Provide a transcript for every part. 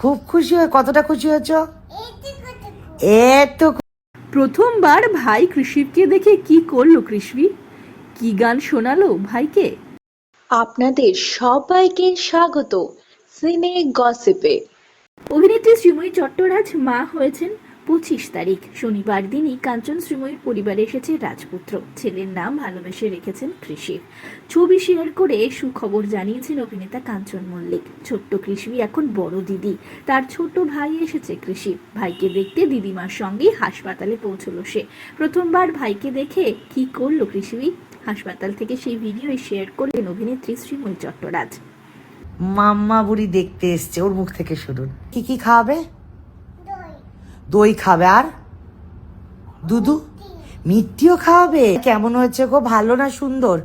খুব খুশি হয়ে কতটা খুশি হয়েছ? এত প্রথমবার ভাই কৃষিবকে দেখে কি করলো কৃষি? কি গান শোনালো ভাইকে? আপনাদের সবাইকে স্বাগত সিনে গসিপে। অভিনেত্রী শ্রীময়ী চট্টরাজ মা হয়েছেন 25 তারিখ শনিবার দিনই কাঞ্চন শ্রীময়ীর পরিবারে এসেছে রাজপুত্র। ছেলের নাম ভালোবেসে রেখেছেন কৃষি। ছবি শেয়ার করে সুখবর জানিয়েছেন অভিনেতা কাঞ্চন মল্লিক। ছোট্ট কৃষি এখন বড় দিদি, তার ছোট ভাই এসেছে কৃষি। ভাইকে দেখতে দিদিমার সঙ্গে হাসপাতালে পৌঁছলো সে। প্রথমবার ভাইকে দেখে কি করলো কৃষি? হাসপাতাল থেকে সেই ভিডিও শেয়ার করলেন অভিনেত্রী শ্রীময়ী চট্টরাজ। মাম্মা বুড়ি দেখতে এসছে, ওর মুখ থেকে শুনুন। কি কি খাওয়াবে? দই খাবে, আর দুধু মিষ্টিও খাওয়াবে। কেমন হয়েছে গো, ভালো না সুন্দর?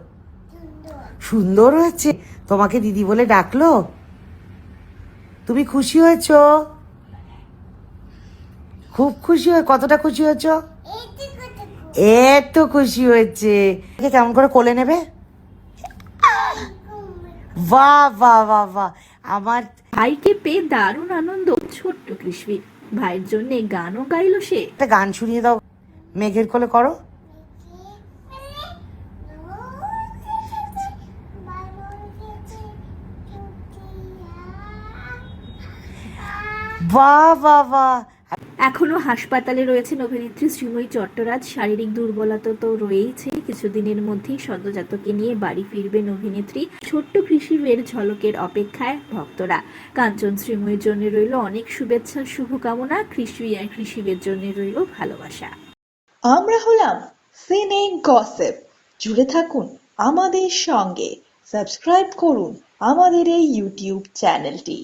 সুন্দর হয়েছে। তোমাকে দিদি বলে ডাকলো? তুমি খুশি হয়েছ? খুব খুশি হয়ে কতটা খুশি হয়েছ? এত খুশি হয়েছে। কেমন করে কোলে নেবে? বাহ বাহ বাহ বাহ। আমার ভাইকে পেয়ে দারুণ আনন্দ ছোট্ট কৃষ্ণীর। ভাইয়ের জন্য গানও গাইলো সে। একটা গান শুনিয়ে দাও, মেঘের কোলে করো। বাহ বাহ বাহ। এখনো হাসপাতালে রয়েছেন অভিনেত্রী শ্রীময়ী চট্টরাজ। শারীরিক দুর্বলতা তো রয়েছে। কিছুদিনের মধ্যেই সদ্যজাতকে নিয়ে বাড়ি ফিরবেন অভিনেত্রী। ছোট্ট কৃষিবের ঝলকের অপেক্ষায় ভক্তরা। কাঞ্চন শ্রীময়ীর জন্য রইল অনেক শুভেচ্ছা শুভকামনা। কৃষি আর কৃষিবের জন্য রইল ভালোবাসা। আমরা হলাম সিনে গসিপ। জুড়ে থাকুন আমাদের সঙ্গে, সাবস্ক্রাইব করুন আমাদের এই ইউটিউব চ্যানেলটি।